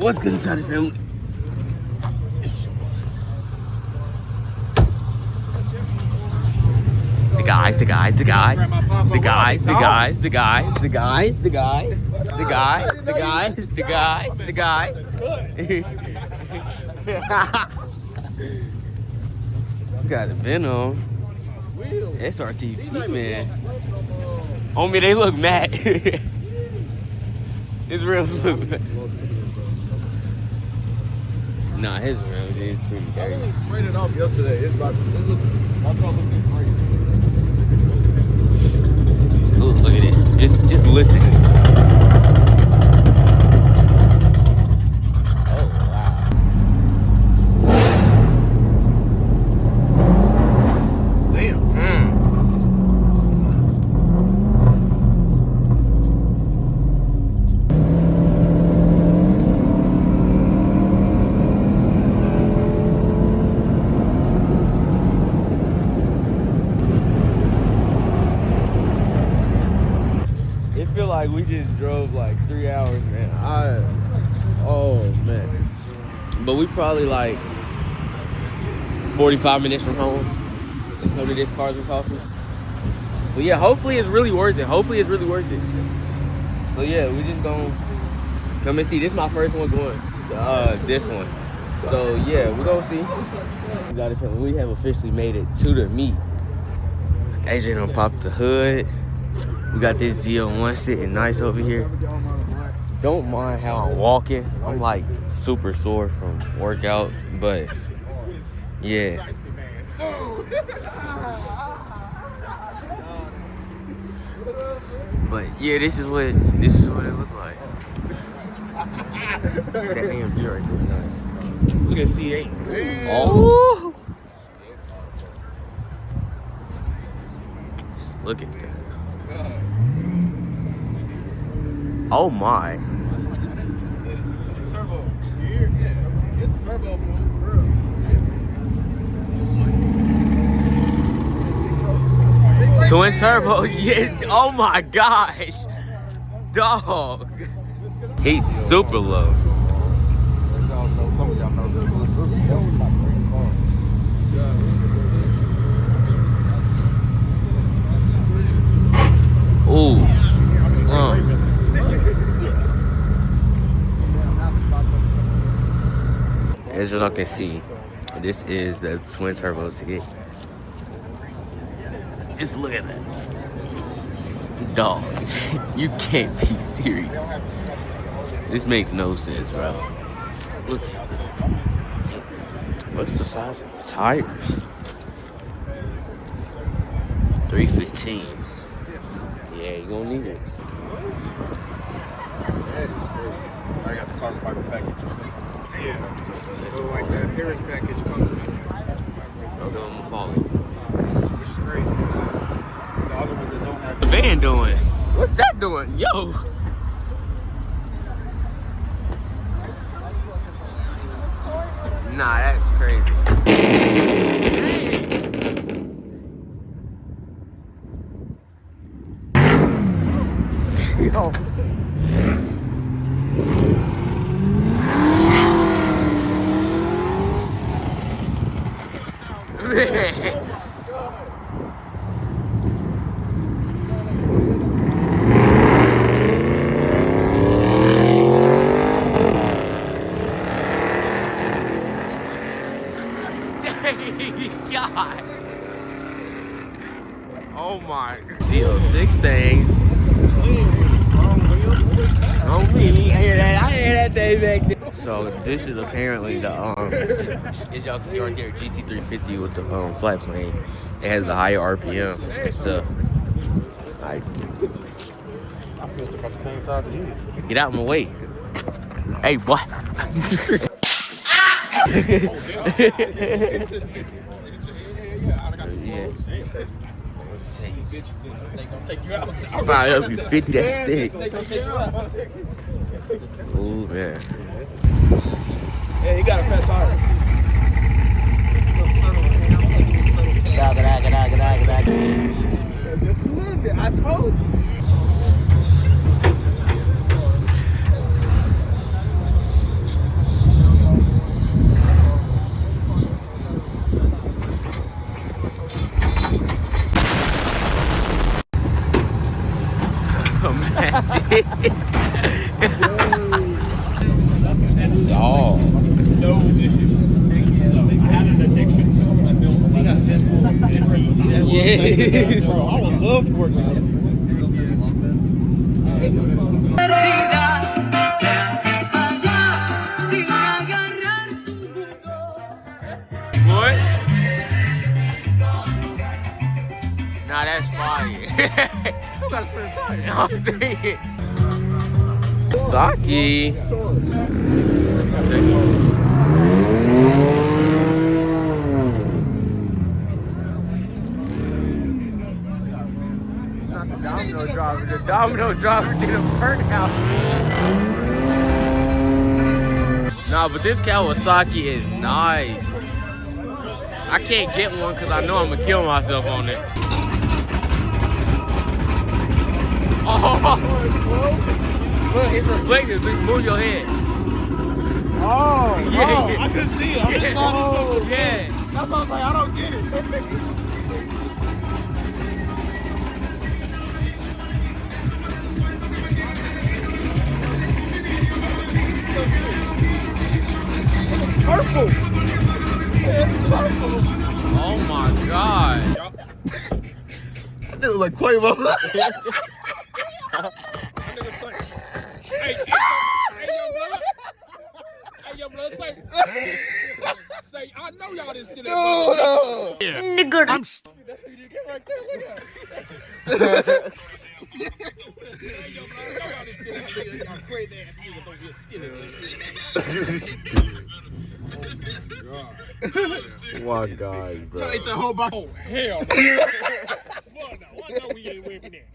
What's good, excited family? The guys. The guys. Got the Venom. SRTV, man. Homie, they look mad. His rims look mad. Nah, his rims is pretty dirty. I sprayed it off yesterday. It's about my car looking crazy. Ooh, look at it. Just listen. Oh wow. Damn. Feel like we just drove like 3 hours, man. Oh man. But we probably like 45 minutes from home to come to this Cars and Coffee. So yeah, hopefully it's really worth it. So yeah, we just gonna come and see. This is my first one going. This one. So yeah, we're gonna see. We have officially made it to the meet. AJ done popped the hood. We got this Z01 sitting nice over here. Don't mind how I'm walking. I'm like super sore from workouts, but yeah. But yeah, this is what it looked like. That AMG right there. Look at C8. Oh. Just look at that. Oh my. It's a turbo. Yeah, it's a turbo for real. Twin turbo, yeah. Oh my gosh. Dog. He's super low. Some of y'all know. Ooh. As y'all can see, this is the twin turbo ticket. Just look at that. Dog, you can't be serious. This makes no sense, bro. Look at that. What's the size of the tires? 315s. Yeah, you gonna need it. That is great. I got the carbon fiber package. Yeah. So like that Harris package comes with it. Okay, I'm falling. Which is crazy. The other ones that don't have The van doing? What's that doing? Yo! Nah, that's crazy. Yo. God. Oh my. Z06 thing. On me. I hear that thing back there. So this is apparently the as y'all can see right there, GT350 with the flat plane. It has the higher RPM and stuff. Like, I feel it's about the same size as his. get out of my way. Hey, boy. Yeah. That'll be 50, that's thick. Ooh, man. Yeah, he got a fat tire. Just a little bit, I told you. Dog. No issues. So I had an addiction. See how simple and easy that was? Yes. Bro, I would love to work with that. What? Nah, that's fire. You gotta spend time. I'm saying. Saki. Not the domino driver. The domino driver did a burnout. Nah, but this Kawasaki is nice. I can't get one because I know I'm gonna kill myself on it. Oh, look, it's reflective. Just move your head. Oh, Yeah. I couldn't see it. I'm just trying to Yeah. That's why I was like, I don't get it. Purple. Oh my God. That nigga like Quavo. Hey, yo, blood. Say, I know y'all didn't steal that. Nigga, I'm That's what you get right there. Hey, yo, blood. I know y'all didn't steal that. Y'all crazy ass niggas don't get stealing. my God, bro. Ate that whole box. Oh, hell no. Well, no, I know we ain't with that.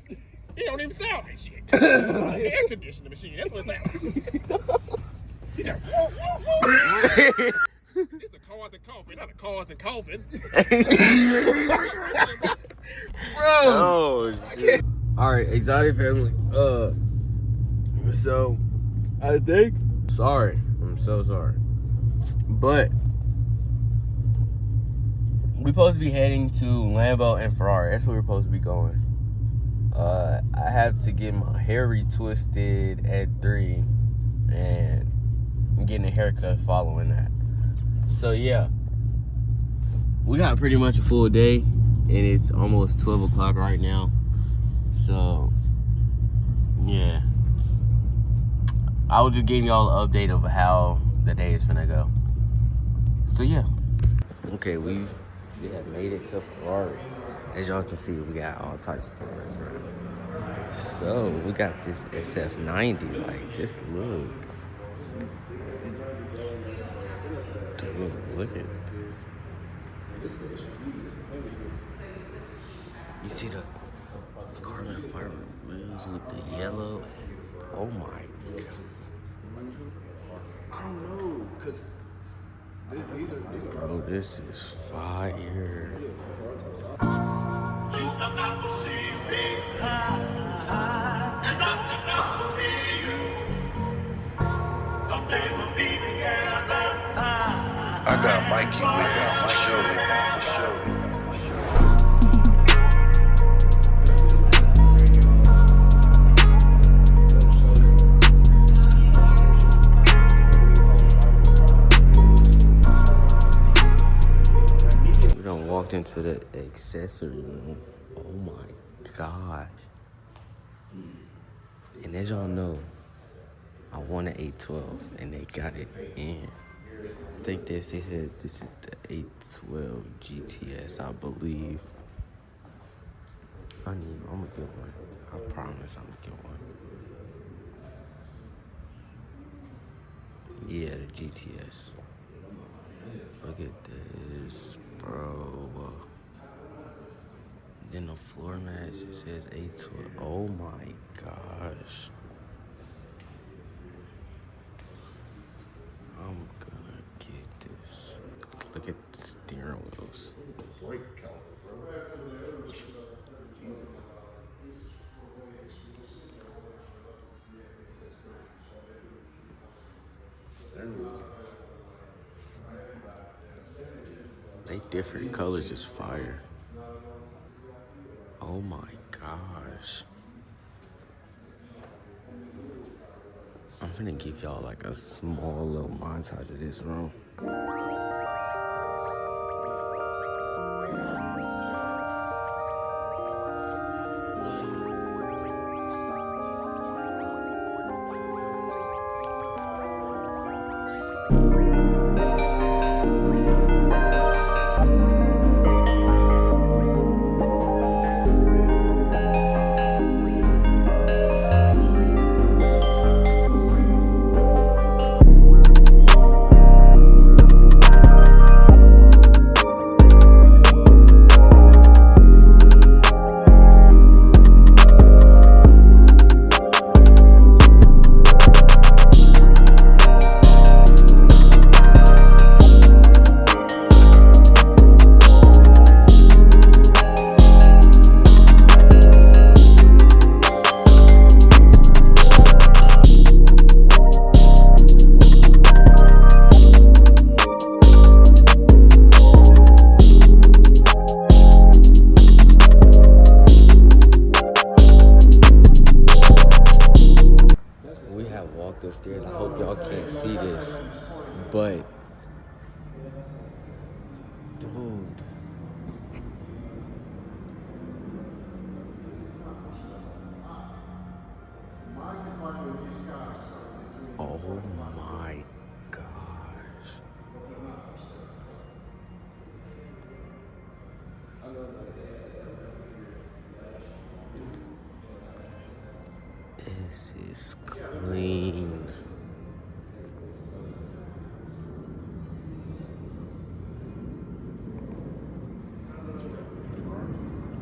He don't even sound that shit. Air conditioning machine, that's what it's like. It's a cars and coffin, not a cars and coffin. Bro. Oh, shit. All right, exotic family. So I think. Sorry, I'm so sorry. But we supposed to be heading to Lambo and Ferrari. That's where we're supposed to be going. I have to get my hair retwisted at 3, and I'm getting a haircut following that. So yeah, we got pretty much a full day, and it's almost 12 o'clock right now. So yeah, I was just giving y'all an update of how the day is finna go. So yeah. Okay, we have made it to Ferrari. As y'all can see, we got all types of Ferraris around. So we got this SF90. Like, just look. Dude, look at this. You see the carbon fiber wheels with the yellow? Oh my God. I don't know, cause these are. Bro, this is fire. I got Mikey with me for sure. We done walked into the accessory room. Oh my gosh. And as y'all know, I want an 812 and they got it in. I think they said this is the 812 GTS, I believe. I'm gonna get one. I promise I'm gonna get one. Yeah, the GTS. Look at this, bro. Then the floor mat, it says 812. Oh my gosh. I'm gonna get this. Look at the steering wheels. They different colors is fire. Oh my gosh. finna give y'all like a small little montage of this room. Upstairs. I hope y'all can't see this, but dude, oh my gosh, this is clean.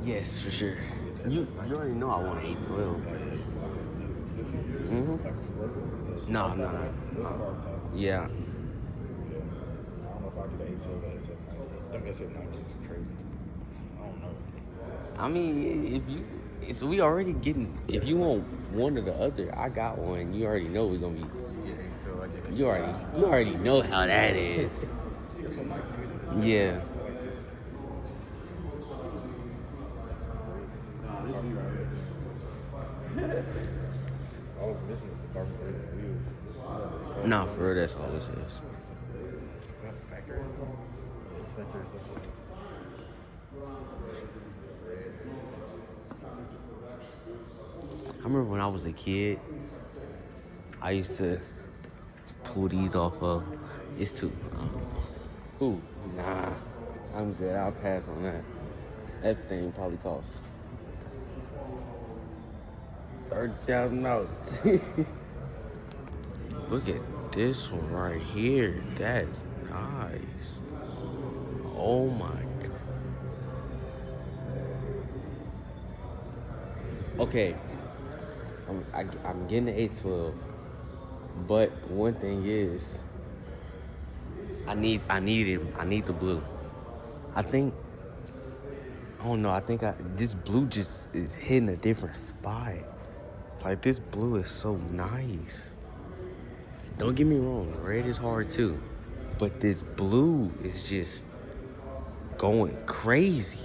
Yes, for sure. You already know I want an 812. This one? Mm-hmm. Like a convertible? No. This car top? Yeah. I don't know if I get an 812 at SF90. Them SF90s is crazy. I don't know. I mean, if you, so we already getting, if you want one or the other, I got one. You already know we're gonna be. You get 812, I get SF90. You already know how that is. This one nice too. Yeah. I was missing the carbon fiber wheels. Nah, for real, that's all this is. Factory. Yeah, it's factory. I remember when I was a kid, I used to pull these off of. It's too. Ooh, nah, I'm good. I'll pass on that. That thing probably costs $30,000. Look at this one right here. That's nice. Oh my god. Okay, I'm getting the 812, but one thing is, I need the blue. I don't know. I think this blue just is hitting a different spot. Like, this blue is so nice. Don't get me wrong, red is hard too, but this blue is just going crazy.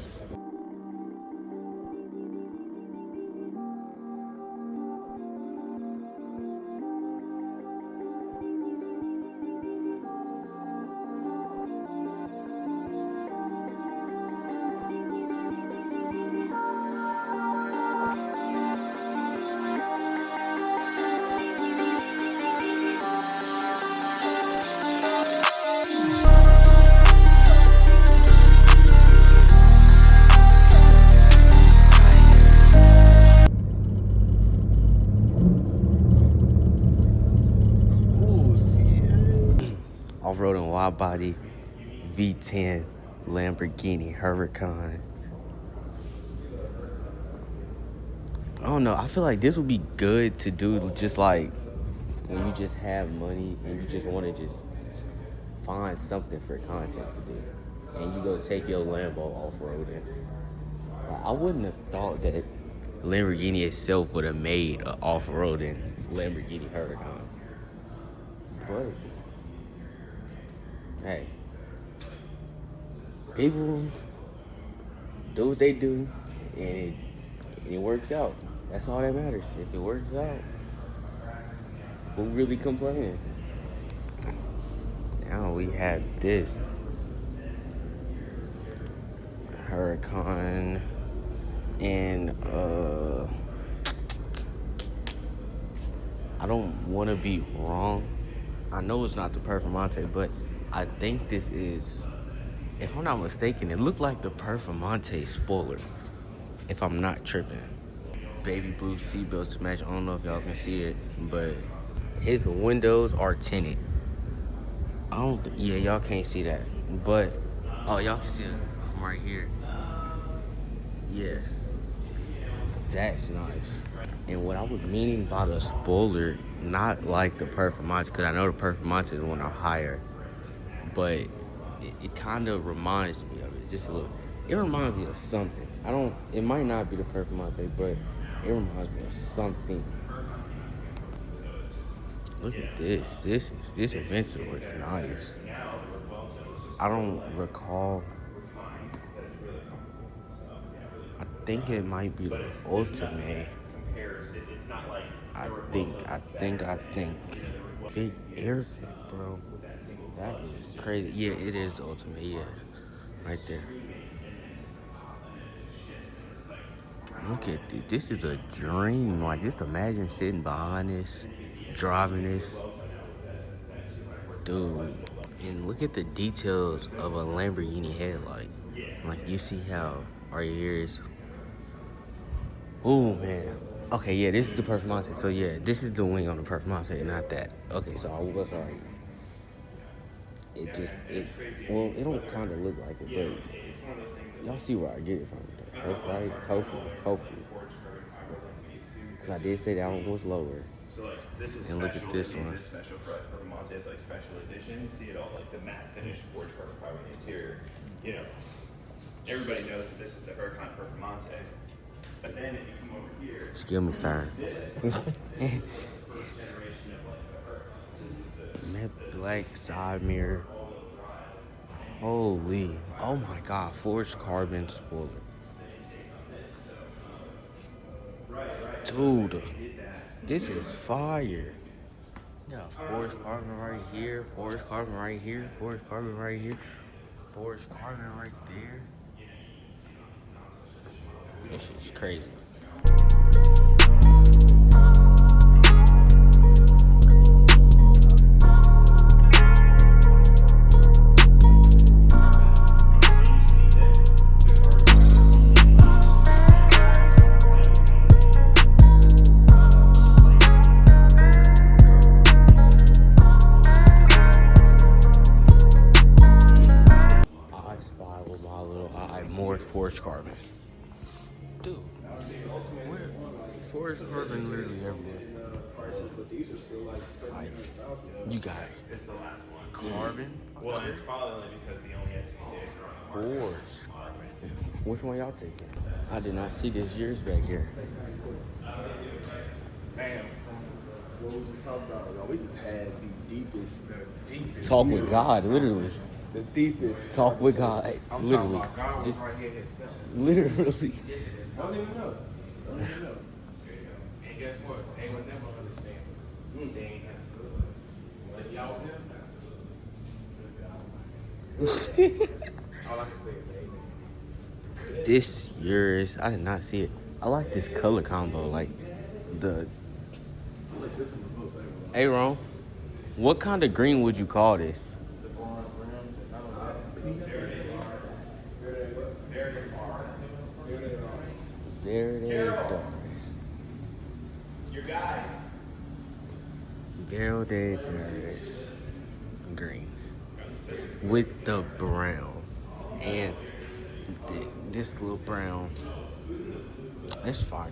Off-roading wide body V10 Lamborghini Huracan. I don't know. I feel like this would be good to do just like when you just have money and you just want to just find something for content to do. And you go take your Lambo off-roading. Like, I wouldn't have thought that Lamborghini itself would have made an off-roading Lamborghini Huracan. But hey, people do what they do, and it works out. That's all that matters. If it works out, Who really complaining? Now we have this Huracan and I don't want to be wrong. I know it's not the Performante, but I think this is, if I'm not mistaken, it looked like the Performante spoiler, if I'm not tripping. Baby blue seatbelts to match. I don't know if y'all can see it, but his windows are tinted. Yeah, y'all can't see that, but oh, y'all can see it from right here. Yeah, that's nice. And what I was meaning by the spoiler, not like the Performante, because I know the Performante is the one I hire, but it kind of reminds me of it just a little. It reminds me of something. It might not be the Performante, but it reminds me of something. Look at this. This Invincible is nice. I don't recall. I think it might be the Ultimate. I think. Big air pack, bro. That is crazy. Yeah, it is the Ultimate. Yeah, right there. Look at this. This is a dream. Like, just imagine sitting behind this, driving this. Dude. And look at the details of a Lamborghini headlight. Like, you see how right here is. Oh, man. Okay, yeah, this is the Performante. So, yeah, this is the wing on the Performante, not that. Okay, so I was right. It don't kind of look like it, but y'all see where I get it from. Right? Hopefully. Because I did say that one was lower. So like this is and look at this one. This special for Monte is like special edition. You see it all like the matte finish forged carbon fiber in the interior. You know, everybody knows that this is the Huracan Performante. But then if you come over here, excuse me, sir. this is the first generation of like the Huracan. Matte black side mirror. Holy, oh my God, forged carbon spoiler. Dude, this is fire. Yeah, forged carbon right here, forged carbon right here, forged carbon right here, forged carbon right there. This is crazy. Forged carbon. Dude, forged carbon literally everywhere. Like, you got it. It's the last one. Carbon? Well, it's probably only because the only SVJ Forged carbon. Which one y'all taking? I did not see this year's back here. Man, what we just talked about, we just had the deepest. Talk with God, literally. The deepest. Talk with God, I'm literally. talking about God was right here himself. Literally. Don't even know. And guess what? They would never understand. They ain't have to. But y'all him. All I can say is amen. This yours, I did not see it. I like this color combo, like the. Hey, Ron, what kind of green would you call this? Verde Doris. Your guy. Verde Doris. Green. With the brown. And this little brown. That's fire.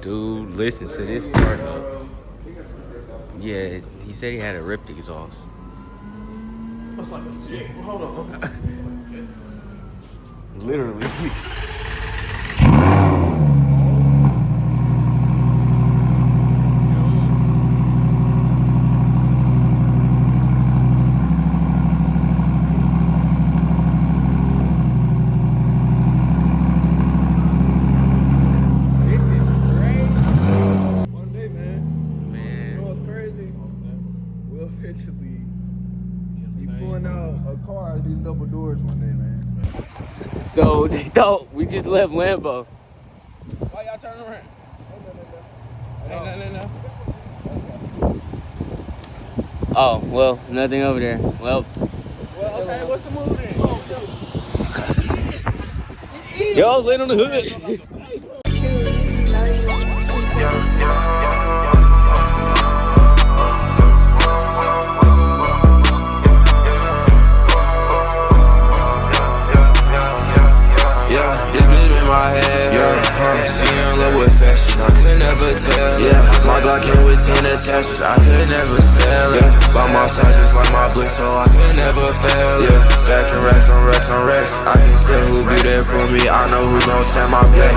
Dude, listen to this start up. Yeah, he said he had a ripped exhaust. What's like a hold on. Literally. One day, man. eventually you pulling out a car, these double doors one day, man. So they thought we just left Lambo. Why y'all turning around? Ain't nothing. Oh, well, nothing over there. Well, Well, okay, what's the move then? yo, I was laying on the hood. Yeah, this bitch in my head. Yeah, she in love with fashion. I could never tell. Yeah, my Glock came with 10 attachments. I could never sell it. By my side just like my blick, so I could never fail. Yeah, stacking racks on racks on racks. I can tell who be there for me. I know who gon' stand my play.